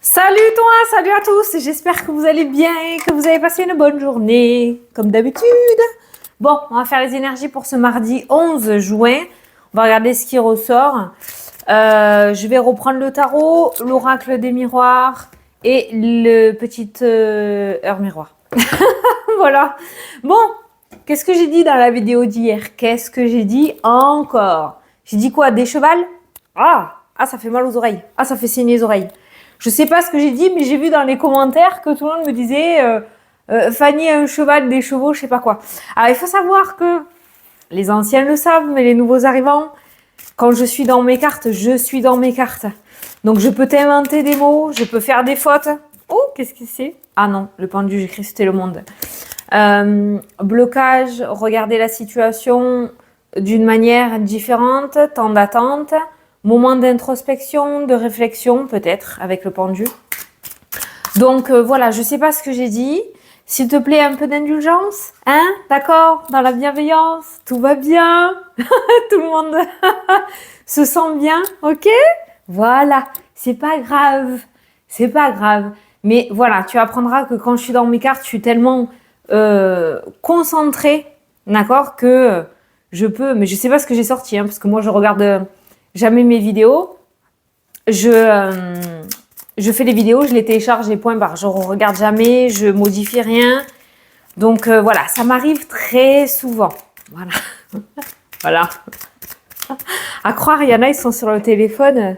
Salut toi, salut à tous, j'espère que vous allez bien et que vous avez passé une bonne journée, comme d'habitude. Bon, on va faire les énergies pour ce mardi 11 juin. On va regarder ce qui ressort. Je vais reprendre le tarot, l'oracle des miroirs et le petit heure miroir. Voilà. Bon, qu'est-ce que j'ai dit dans la vidéo d'hier? Qu'est-ce que j'ai dit encore? J'ai dit quoi? Des chevals? Ah, ça fait mal aux oreilles. Ah, ça fait saigner les oreilles. Je sais pas ce que j'ai dit, mais j'ai vu dans les commentaires que tout le monde me disait Fanny a un cheval, des chevaux, je sais pas quoi. Alors il faut savoir que les anciens le savent, mais les nouveaux arrivants, quand je suis dans mes cartes, je suis dans mes cartes. Donc je peux t'inventer des mots, je peux faire des fautes. Oh, qu'est-ce que c'est? Ah non, le pendu, j'ai cru que c'était le monde. Blocage, regarder la situation d'une manière différente, temps d'attente. Moment d'introspection, de réflexion peut-être avec le pendu. Donc voilà, je sais pas ce que j'ai dit. S'il te plaît, un peu d'indulgence, hein? D'accord? Dans la bienveillance, tout va bien. Tout le monde se sent bien, ok? Voilà, c'est pas grave. C'est pas grave. Mais voilà, tu apprendras que quand je suis dans mes cartes, je suis tellement concentrée, d'accord, que je peux... Mais je sais pas ce que j'ai sorti, hein, parce que moi, je regarde... jamais mes vidéos. Je fais les vidéos, je les télécharge et point barre. Je ne regarde jamais, je modifie rien. Donc voilà, ça m'arrive très souvent. Voilà. Voilà. À croire, il y en a, ils sont sur le téléphone.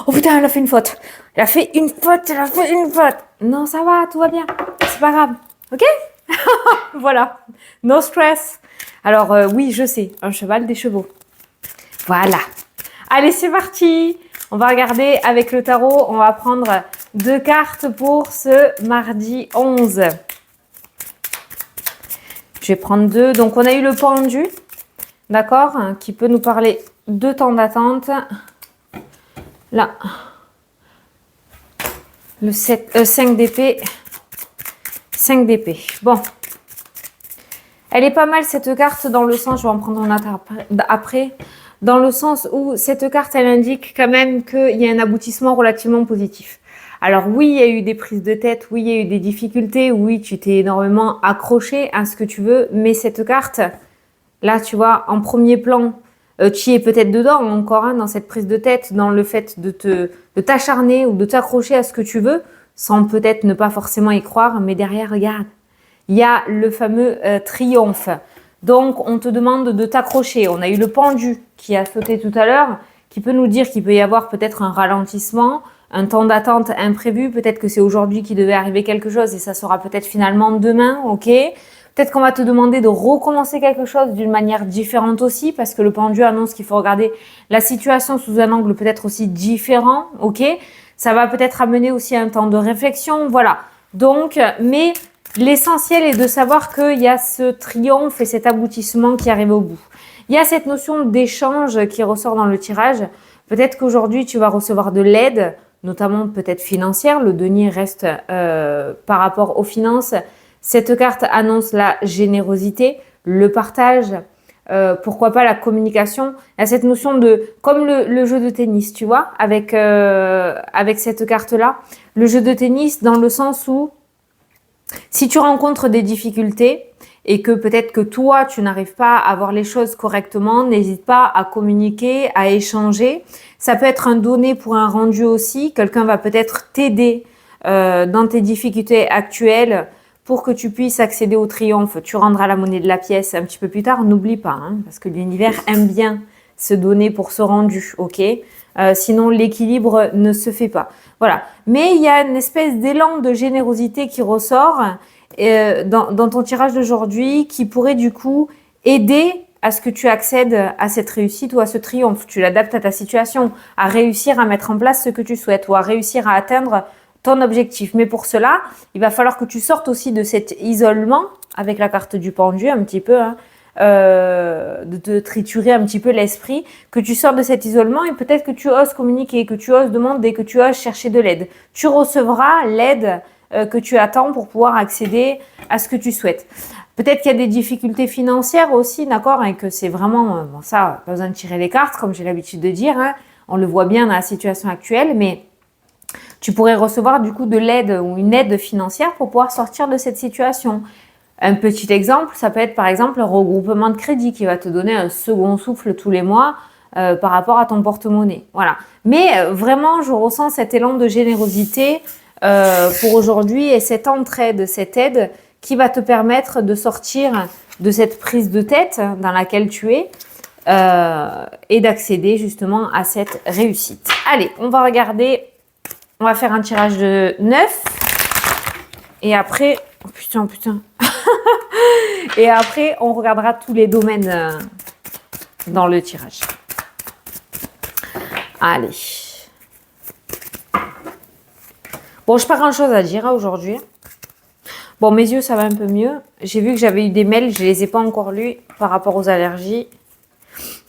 Oh putain, elle a fait une faute. Elle a fait une faute, elle a fait une faute. Non, ça va, tout va bien. C'est pas grave. Ok? Voilà. No stress. Alors oui, je sais, un cheval, des chevaux. Voilà. Allez, c'est parti. On va regarder avec le tarot. On va prendre 2 cartes pour ce mardi 11. Je vais prendre 2. Donc, on a eu le pendu, d'accord, qui peut nous parler de temps d'attente. Là, le 5 d'épée. 5 d'épée. Bon. Elle est pas mal, cette carte, dans le sens, je vais en prendre un autre après. Dans le sens où cette carte, elle indique quand même qu'il y a un aboutissement relativement positif. Alors oui, il y a eu des prises de tête, oui, il y a eu des difficultés, oui, tu t'es énormément accroché à ce que tu veux, mais cette carte, là, tu vois, en premier plan, tu y es peut-être dedans encore, hein, dans cette prise de tête, dans le fait de t'acharner ou de t'accrocher à ce que tu veux, sans peut-être ne pas forcément y croire, mais derrière, regarde, il y a le fameux triomphe. Donc, on te demande de t'accrocher. On a eu le pendu qui a sauté tout à l'heure, qui peut nous dire qu'il peut y avoir peut-être un ralentissement, un temps d'attente imprévu. Peut-être que c'est aujourd'hui qu'il devait arriver quelque chose et ça sera peut-être finalement demain, ok? Peut-être qu'on va te demander de recommencer quelque chose d'une manière différente aussi, parce que le pendu annonce qu'il faut regarder la situation sous un angle peut-être aussi différent, ok? Ça va peut-être amener aussi un temps de réflexion, voilà. Donc, mais... l'essentiel est de savoir qu'il y a ce triomphe et cet aboutissement qui arrive au bout. Il y a cette notion d'échange qui ressort dans le tirage. Peut-être qu'aujourd'hui, tu vas recevoir de l'aide, notamment peut-être financière. Le denier reste par rapport aux finances. Cette carte annonce la générosité, le partage, pourquoi pas la communication. Il y a cette notion de, comme le jeu de tennis, tu vois, avec cette carte-là. Le jeu de tennis dans le sens où si tu rencontres des difficultés et que peut-être que toi, tu n'arrives pas à voir les choses correctement, n'hésite pas à communiquer, à échanger. Ça peut être un donné pour un rendu aussi. Quelqu'un va peut-être t'aider dans tes difficultés actuelles pour que tu puisses accéder au triomphe. Tu rendras la monnaie de la pièce un petit peu plus tard. N'oublie pas, hein, parce que l'univers aime bien se donner pour ce rendu, ok? Sinon, l'équilibre ne se fait pas. Voilà. Mais il y a une espèce d'élan de générosité qui ressort dans ton tirage d'aujourd'hui qui pourrait du coup aider à ce que tu accèdes à cette réussite ou à ce triomphe. Tu l'adaptes à ta situation, à réussir à mettre en place ce que tu souhaites ou à réussir à atteindre ton objectif. Mais pour cela, il va falloir que tu sortes aussi de cet isolement avec la carte du pendu un petit peu, hein, de te triturer un petit peu l'esprit, que tu sors de cet isolement et peut-être que tu oses communiquer, que tu oses demander, que tu oses chercher de l'aide. Tu recevras l'aide que tu attends pour pouvoir accéder à ce que tu souhaites. Peut-être qu'il y a des difficultés financières aussi, d'accord, et que c'est vraiment, bon ça, pas besoin de tirer les cartes, comme j'ai l'habitude de dire, hein, on le voit bien dans la situation actuelle, mais Tu pourrais recevoir du coup de l'aide ou une aide financière pour pouvoir sortir de cette situation. Un petit exemple, ça peut être par exemple un regroupement de crédit qui va te donner un second souffle tous les mois par rapport à ton porte-monnaie. Voilà. Mais vraiment, je ressens cet élan de générosité pour aujourd'hui et cette entraide, cette aide qui va te permettre de sortir de cette prise de tête dans laquelle tu es et d'accéder justement à cette réussite. Allez, on va regarder, on va faire un tirage de 9 et après, oh putain, et après on regardera tous les domaines dans le tirage. Allez. Bon, je n'ai pas grand chose à dire aujourd'hui. Bon, mes yeux, ça va un peu mieux. J'ai vu que j'avais eu des mails, je ne les ai pas encore lus par rapport aux allergies.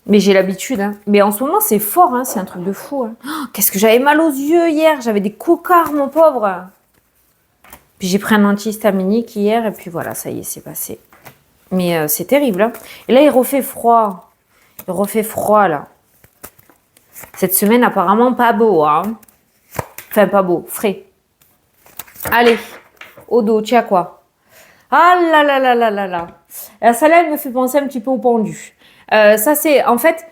Mais j'ai l'habitude. Hein. Mais en ce moment, c'est fort, hein, c'est un truc de fou. Hein. Oh, qu'est-ce que j'avais mal aux yeux hier, j'avais des cocards, mon pauvre. Puis j'ai pris un antihistaminique hier et puis voilà, ça y est, c'est passé. Mais c'est terrible. Hein. Et là, il refait froid. Il refait froid, là. Cette semaine, apparemment, pas beau. Hein. Enfin, pas beau, frais. Allez, au dos, tu as quoi? Ah là là là là là là. Celle-là, elle me fait penser un petit peu au pendu. Ça, c'est en fait,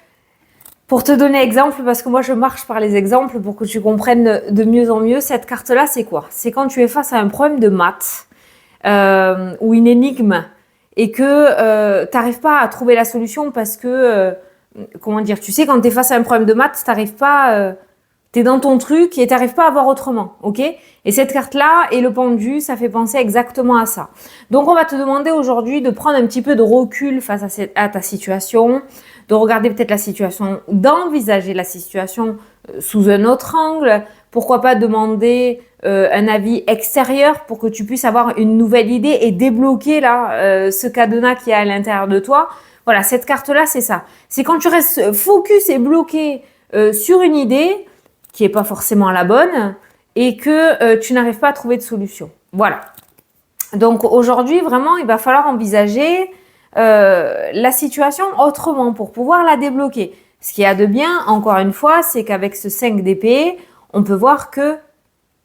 pour te donner exemple, parce que moi, je marche par les exemples pour que tu comprennes de mieux en mieux. Cette carte-là, c'est quoi? C'est quand tu es face à un problème de maths ou une énigme et que tu n'arrives pas à trouver la solution parce que, comment dire, tu sais, quand tu es face à un problème de maths, tu n'arrives pas... T'es dans ton truc et t'arrives pas à voir autrement, ok? Et cette carte-là et le pendu, ça fait penser exactement à ça. Donc, on va te demander aujourd'hui de prendre un petit peu de recul face à ta situation, de regarder peut-être la situation, d'envisager la situation sous un autre angle. Pourquoi pas demander un avis extérieur pour que tu puisses avoir une nouvelle idée et débloquer là ce cadenas qui est à l'intérieur de toi. Voilà, cette carte-là, c'est ça. C'est quand tu restes focus et bloqué sur une idée qui n'est pas forcément la bonne et que tu n'arrives pas à trouver de solution. Voilà. Donc aujourd'hui, vraiment, il va falloir envisager la situation autrement pour pouvoir la débloquer. Ce qu'il y a de bien, encore une fois, c'est qu'avec ce 5 d'épée, on peut voir qu'il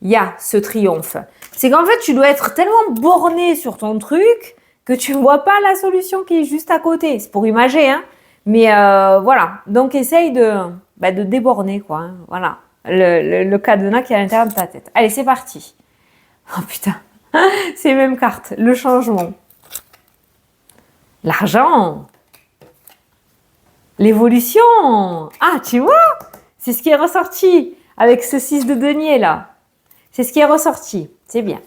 y a ce triomphe. C'est qu'en fait, tu dois être tellement borné sur ton truc que tu ne vois pas la solution qui est juste à côté. C'est pour imager, hein. Mais voilà. Donc, essaye de déborner, quoi. Hein. Voilà. Le cadenas qui est à l'intérieur de ta tête. Allez, c'est parti. Oh putain, c'est les mêmes cartes. Le changement. L'argent. L'évolution. Ah, tu vois, c'est ce qui est ressorti avec ce 6 de denier là. C'est ce qui est ressorti. C'est bien.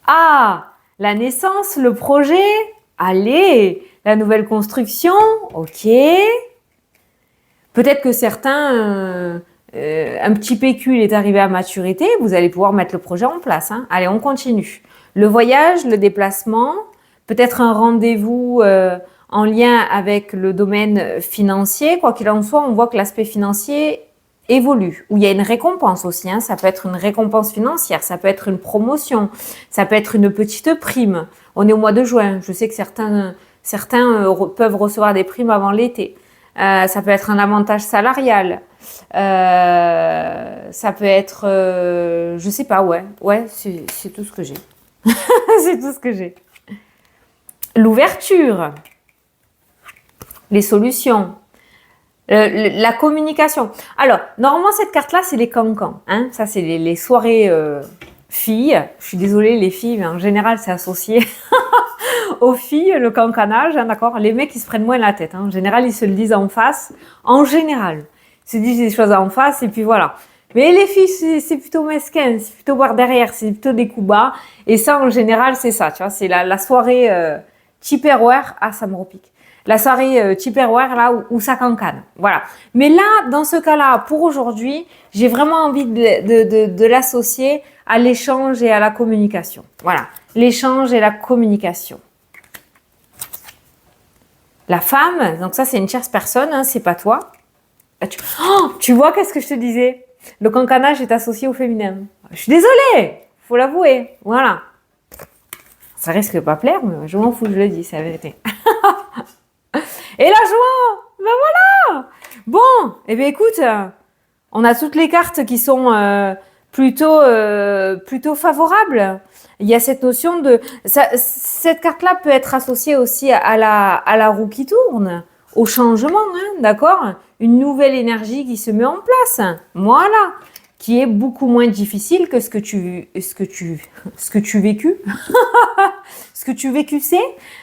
Ah, la naissance, le projet. Allez, la nouvelle construction. Ok. Peut-être que certains... un petit pécule est arrivé à maturité, vous allez pouvoir mettre le projet en place. Hein. Allez, on continue. Le voyage, le déplacement, peut-être un rendez-vous en lien avec le domaine financier. Quoi qu'il en soit, on voit que l'aspect financier évolue. Où il y a une récompense aussi. Hein. Ça peut être une récompense financière, ça peut être une promotion, ça peut être une petite prime. On est au mois de juin. Je sais que certains peuvent recevoir des primes avant l'été. Ça peut être un avantage salarial. Ça peut être, je sais pas, ouais, c'est tout ce que j'ai. C'est tout ce que j'ai. L'ouverture, les solutions, la communication. Alors, normalement, cette carte-là, c'est les cancans. Hein. Ça, c'est les soirées filles. Je suis désolée, les filles, mais en général, c'est associé aux filles, le cancanage, hein, d'accord. Les mecs, ils se prennent moins la tête. Hein. En général, ils se le disent en face. En général. Ils se disent des choses en face et puis voilà. Mais les filles, c'est plutôt mesquin, c'est plutôt voir derrière, c'est plutôt des coups bas. Et ça, en général, c'est ça, tu vois. C'est la soirée Tupperware. Ah, ça me repique. La soirée Tupperware, là, où ça cancane. Voilà. Mais là, dans ce cas-là, pour aujourd'hui, j'ai vraiment envie de l'associer à l'échange et à la communication. Voilà. L'échange et la communication. La femme, donc ça, c'est une tierce personne, hein, c'est pas toi. Tu vois, qu'est-ce que je te disais? Le cancanage est associé au féminin. Je suis désolée, faut l'avouer. Voilà. Ça risque de pas plaire, mais je m'en fous, je le dis, c'est la vérité. Et la joie, ben voilà. Bon, eh bien écoute, On a toutes les cartes qui sont plutôt favorables. Il y a cette notion de... cette carte-là peut être associée aussi à la roue qui tourne, au changement, hein, d'accord? Une nouvelle énergie qui se met en place. Voilà. Qui est beaucoup moins difficile que ce que tu vécu, ce que tu vécussais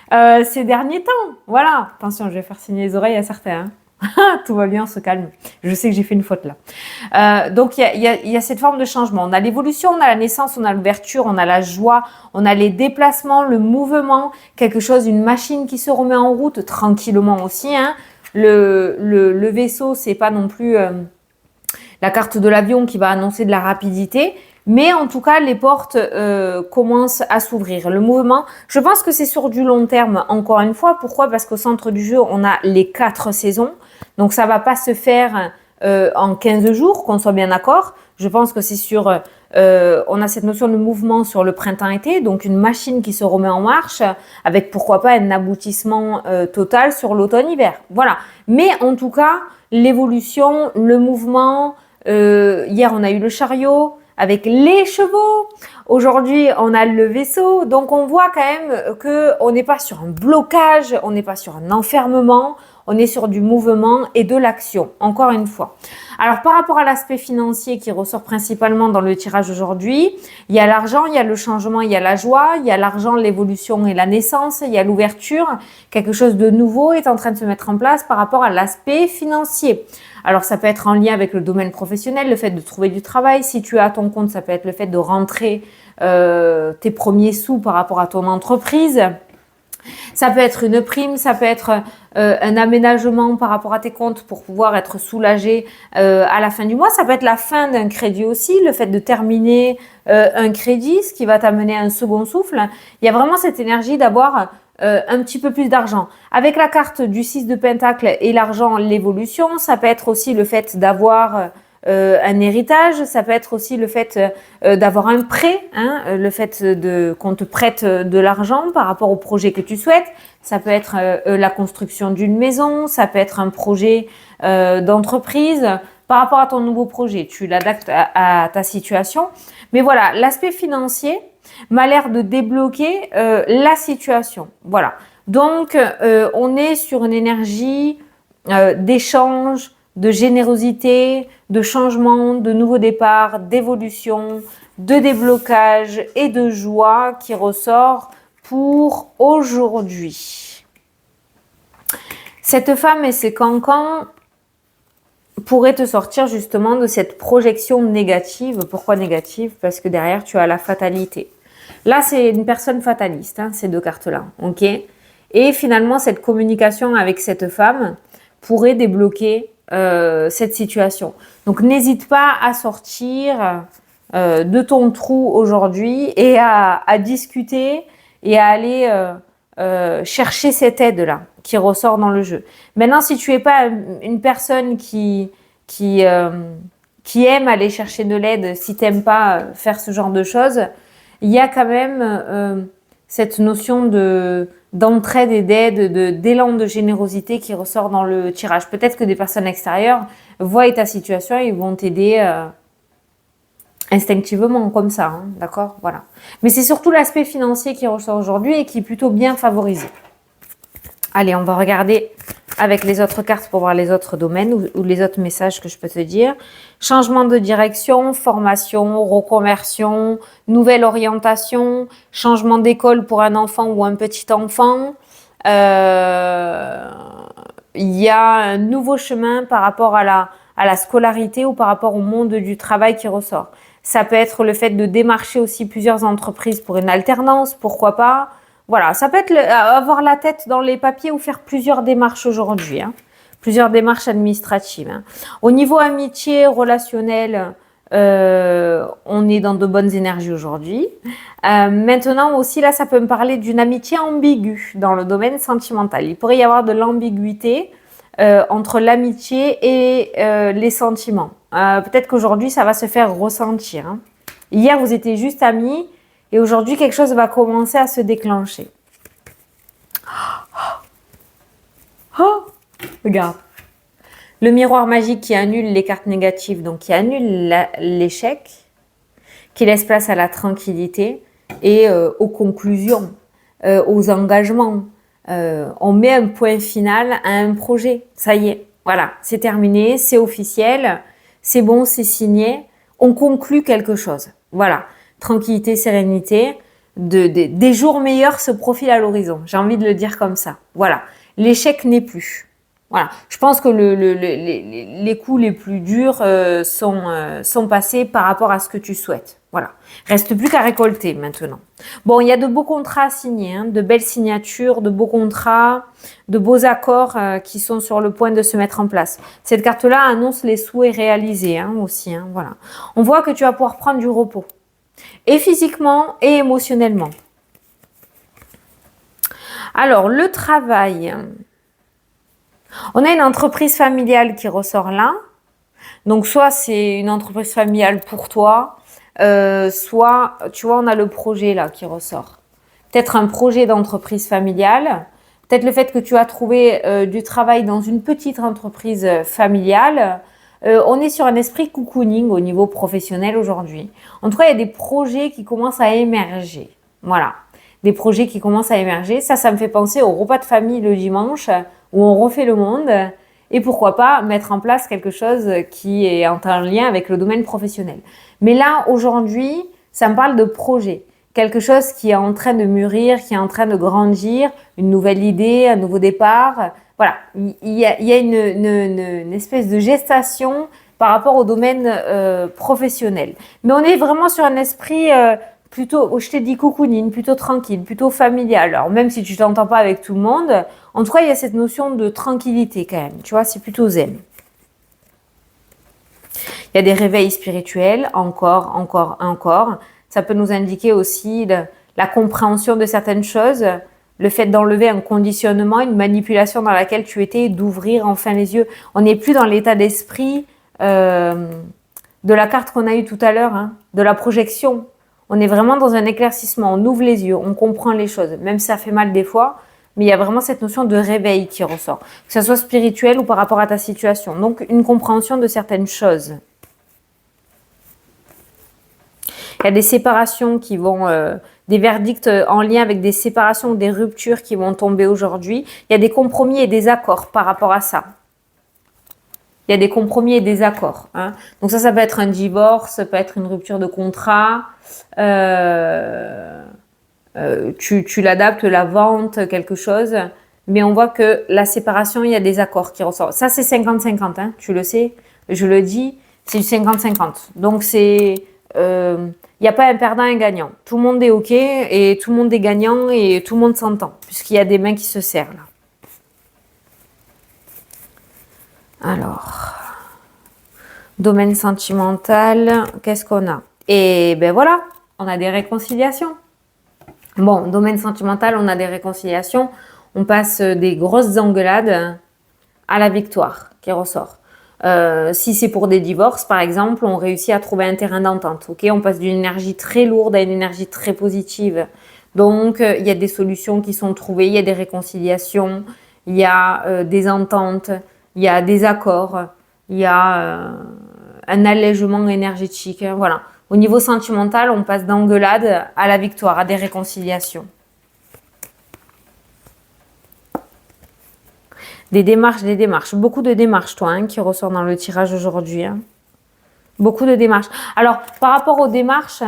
ces derniers temps. Voilà. Attention, je vais faire signer les oreilles à certains. Hein. Tout va bien, on se calme. Je sais que j'ai fait une faute là. Donc, il y a cette forme de changement. On a l'évolution, on a la naissance, on a l'ouverture, on a la joie, on a les déplacements, le mouvement, quelque chose, une machine qui se remet en route tranquillement aussi. Hein. Le vaisseau, c'est pas non plus la carte de l'avion qui va annoncer de la rapidité. Mais en tout cas, les portes commencent à s'ouvrir. Le mouvement, je pense que c'est sur du long terme, encore une fois. Pourquoi? Parce qu'au centre du jeu, on a les 4 saisons. Donc, ça va pas se faire en 15 jours, qu'on soit bien d'accord. Je pense que c'est sur... on a cette notion de mouvement sur le printemps-été, donc une machine qui se remet en marche, avec pourquoi pas un aboutissement total sur l'automne-hiver. Voilà. Mais en tout cas, l'évolution, le mouvement... hier, on a eu le chariot avec les chevaux. Aujourd'hui, on a le vaisseau. Donc, on voit quand même qu'on n'est pas sur un blocage, on n'est pas sur un enfermement, on est sur du mouvement et de l'action, encore une fois. Alors, par rapport à l'aspect financier qui ressort principalement dans le tirage aujourd'hui, il y a l'argent, il y a le changement, il y a la joie, il y a l'argent, l'évolution et la naissance, il y a l'ouverture. Quelque chose de nouveau est en train de se mettre en place par rapport à l'aspect financier. Alors, ça peut être en lien avec le domaine professionnel, le fait de trouver du travail. Si tu es à ton compte, ça peut être le fait de rentrer tes premiers sous par rapport à ton entreprise. Ça peut être une prime, ça peut être un aménagement par rapport à tes comptes pour pouvoir être soulagé à la fin du mois. Ça peut être la fin d'un crédit aussi, le fait de terminer un crédit, ce qui va t'amener à un second souffle. Il y a vraiment cette énergie d'avoir un petit peu plus d'argent. Avec la carte du 6 de Pentacle et l'argent, l'évolution, ça peut être aussi le fait d'avoir un héritage, ça peut être aussi le fait d'avoir un prêt, hein, le fait qu'on te prête de l'argent par rapport au projet que tu souhaites. Ça peut être la construction d'une maison, ça peut être un projet d'entreprise par rapport à ton nouveau projet. Tu l'adaptes à ta situation. Mais voilà, l'aspect financier m'a l'air de débloquer la situation. Voilà. Donc, on est sur une énergie d'échange, de générosité, de changement, de nouveau départ, d'évolution, de déblocage et de joie qui ressort pour aujourd'hui. Cette femme et ses cancans pourraient te sortir justement de cette projection négative. Pourquoi négative? Parce que derrière, tu as la fatalité. Là, c'est une personne fataliste, hein, ces deux cartes-là. Ok. Et finalement, cette communication avec cette femme pourrait débloquer cette situation. Donc, n'hésite pas à sortir de ton trou aujourd'hui et à discuter et à aller chercher cette aide-là qui ressort dans le jeu. Maintenant, si tu n'es pas une personne qui aime aller chercher de l'aide, si tu n'aimes pas faire ce genre de choses, il y a quand même cette notion d'entraide et d'aide, d'élan de générosité qui ressort dans le tirage. Peut-être que des personnes extérieures voient ta situation et vont t'aider instinctivement comme ça, hein, d'accord? Voilà. Mais c'est surtout l'aspect financier qui ressort aujourd'hui et qui est plutôt bien favorisé. Allez, on va regarder avec les autres cartes pour voir les autres domaines ou les autres messages que je peux te dire. Changement de direction, formation, reconversion, nouvelle orientation, changement d'école pour un enfant ou un petit enfant. Il y a un nouveau chemin par rapport à la scolarité ou par rapport au monde du travail qui ressort. Ça peut être le fait de démarcher aussi plusieurs entreprises pour une alternance, pourquoi pas. Voilà, ça peut être avoir la tête dans les papiers ou faire plusieurs démarches aujourd'hui, hein, plusieurs démarches administratives. Hein. Au niveau amitié, relationnel, on est dans de bonnes énergies aujourd'hui. Maintenant aussi, là, ça peut me parler d'une amitié ambiguë dans le domaine sentimental. Il pourrait y avoir de l'ambiguïté entre l'amitié et les sentiments. Peut-être qu'aujourd'hui, ça va se faire ressentir. Hein. Hier, vous étiez juste amis. Et aujourd'hui, quelque chose va commencer à se déclencher. Oh, regarde. Le miroir magique qui annule les cartes négatives, donc qui annule l'échec, qui laisse place à la tranquillité et aux conclusions, aux engagements. On met un point final à un projet. Ça y est, voilà, c'est terminé, c'est officiel, c'est bon, c'est signé. On conclut quelque chose. Voilà, tranquillité, sérénité. Des jours meilleurs se profilent à l'horizon. J'ai envie de le dire comme ça. Voilà, l'échec n'est plus. Voilà, je pense que les coups les plus durs sont passés par rapport à ce que tu souhaites. Voilà, reste plus qu'à récolter maintenant. Bon, il y a de beaux contrats à signer, hein, de belles signatures, de beaux contrats, de beaux accords qui sont sur le point de se mettre en place. Cette carte-là annonce les souhaits réalisés hein, aussi. Hein, voilà. On voit que tu vas pouvoir prendre du repos, et physiquement et émotionnellement. Alors, le travail... On a une entreprise familiale qui ressort là. Donc, soit c'est une entreprise familiale pour toi, soit, tu vois, on a le projet là qui ressort. Peut-être un projet d'entreprise familiale. Peut-être le fait que tu as trouvé du travail dans une petite entreprise familiale. On est sur un esprit cocooning au niveau professionnel aujourd'hui. En tout cas, il y a des projets qui commencent à émerger. Voilà. Des projets qui commencent à émerger. Ça me fait penser au repas de famille le dimanche où on refait le monde et pourquoi pas mettre en place quelque chose qui est en lien avec le domaine professionnel. Mais là, aujourd'hui, ça me parle de projet. Quelque chose qui est en train de mûrir, qui est en train de grandir, une nouvelle idée, un nouveau départ. Voilà, il y a une espèce de gestation par rapport au domaine professionnel. Mais on est vraiment sur un esprit... plutôt, je t'ai dit cocooning, plutôt tranquille, plutôt familial. Alors même si tu t'entends pas avec tout le monde, en tout cas il y a cette notion de tranquillité quand même. Tu vois, c'est plutôt zen. Il y a des réveils spirituels, encore. Ça peut nous indiquer aussi la compréhension de certaines choses, le fait d'enlever un conditionnement, une manipulation dans laquelle tu étais, d'ouvrir enfin les yeux. On n'est plus dans l'état d'esprit de la carte qu'on a eue tout à l'heure, hein, de la projection. On est vraiment dans un éclaircissement, on ouvre les yeux, on comprend les choses, même si ça fait mal des fois, mais il y a vraiment cette notion de réveil qui ressort, que ce soit spirituel ou par rapport à ta situation. Donc, une compréhension de certaines choses. Il y a des séparations qui vont, des verdicts en lien avec des séparations ou des ruptures qui vont tomber aujourd'hui. Il y a des compromis et des accords par rapport à ça. Il y a des compromis et des accords. Hein. Donc ça peut être un divorce, ça peut être une rupture de contrat. Tu l'adaptes, la vente, quelque chose. Mais on voit que la séparation, il y a des accords qui ressortent. Ça, c'est 50-50, hein, tu le sais. Je le dis, c'est du 50-50. Donc, il n'y a pas un perdant et un gagnant. Tout le monde est OK et tout le monde est gagnant et tout le monde s'entend. Puisqu'il y a des mains qui se serrent là. Alors, domaine sentimental, qu'est-ce qu'on a? Et ben voilà, on a des réconciliations. Bon, domaine sentimental, on a des réconciliations. On passe des grosses engueulades à la victoire qui ressort. Si c'est pour des divorces, par exemple, on réussit à trouver un terrain d'entente. Okay, on passe d'une énergie très lourde à une énergie très positive. Donc, il y a des solutions qui sont trouvées, il y a des réconciliations, il y a des ententes. Il y a des accords, il y a un allègement énergétique. Voilà. Au niveau sentimental, on passe d'engueulade à la victoire, à des réconciliations. Des démarches. Beaucoup de démarches, toi, hein, qui ressort dans le tirage aujourd'hui. Hein. Beaucoup de démarches. Alors, par rapport aux démarches,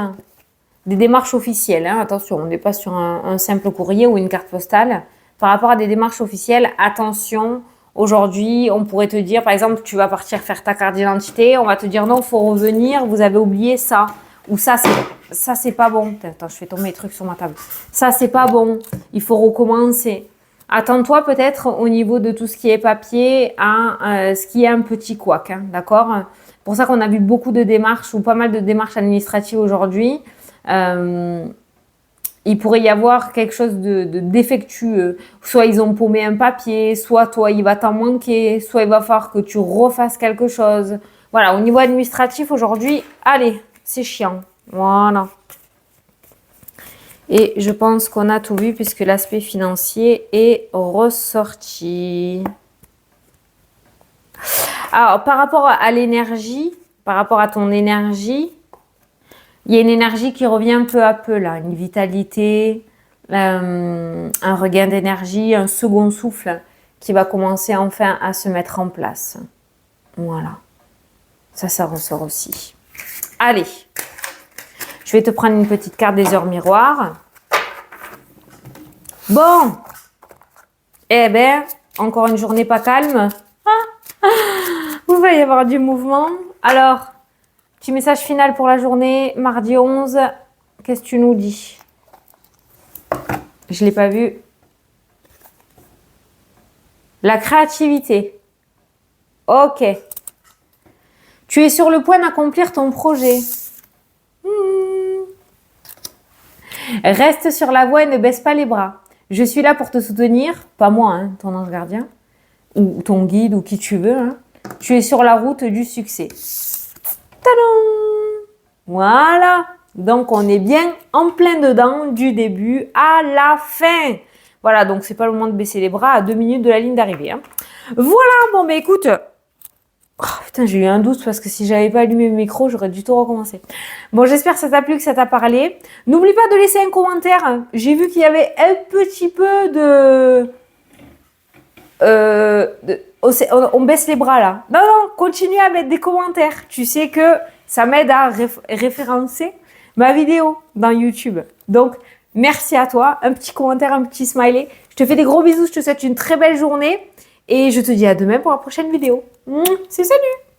des démarches officielles, hein, attention, on n'est pas sur un simple courrier ou une carte postale. Par rapport à des démarches officielles, attention. Aujourd'hui, on pourrait te dire, par exemple, tu vas partir faire ta carte d'identité, on va te dire non, il faut revenir, vous avez oublié ça. Ou ça, c'est pas bon. Attends, je fais tomber les trucs sur ma table. Ça, c'est pas bon. Il faut recommencer. Attends-toi peut-être au niveau de tout ce qui est papier à ce qui est un petit couac, hein, d'accord? Pour ça qu'on a vu beaucoup de démarches ou pas mal de démarches administratives aujourd'hui. Il pourrait y avoir quelque chose de défectueux. Soit ils ont paumé un papier, soit toi, il va t'en manquer, soit il va falloir que tu refasses quelque chose. Voilà, au niveau administratif, aujourd'hui, allez, c'est chiant. Voilà. Et je pense qu'on a tout vu puisque l'aspect financier est ressorti. Alors, par rapport à l'énergie, par rapport à ton énergie, il y a une énergie qui revient peu à peu là, une vitalité, un regain d'énergie, un second souffle qui va commencer enfin à se mettre en place. Voilà. Ça ressort aussi. Allez, je vais te prendre une petite carte des heures miroirs. Bon, eh ben, encore une journée pas calme. Il va y avoir du mouvement. Alors, petit message final pour la journée, mardi 11. Qu'est-ce que tu nous dis? Je ne l'ai pas vu. La créativité. Ok. Tu es sur le point d'accomplir ton projet. Reste sur la voie et ne baisse pas les bras. Je suis là pour te soutenir. Pas moi, hein, ton ange gardien. Ou ton guide, ou qui tu veux. Hein. Tu es sur la route du succès. Tadam! Voilà. Donc, on est bien en plein dedans du début à la fin. Voilà, donc c'est pas le moment de baisser les bras à 2 minutes de la ligne d'arrivée. Hein. Voilà, bon, mais écoute... Oh, putain, j'ai eu un doute parce que si j'avais pas allumé le micro, j'aurais dû tout recommencer. Bon, j'espère que ça t'a plu, que ça t'a parlé. N'oublie pas de laisser un commentaire. J'ai vu qu'il y avait un petit peu de... on baisse les bras là. Non, non, continue à mettre des commentaires. Tu sais que ça m'aide à référencer ma vidéo dans YouTube. Donc, merci à toi. Un petit commentaire, un petit smiley. Je te fais des gros bisous. Je te souhaite une très belle journée. Et je te dis à demain pour la prochaine vidéo. C'est salut!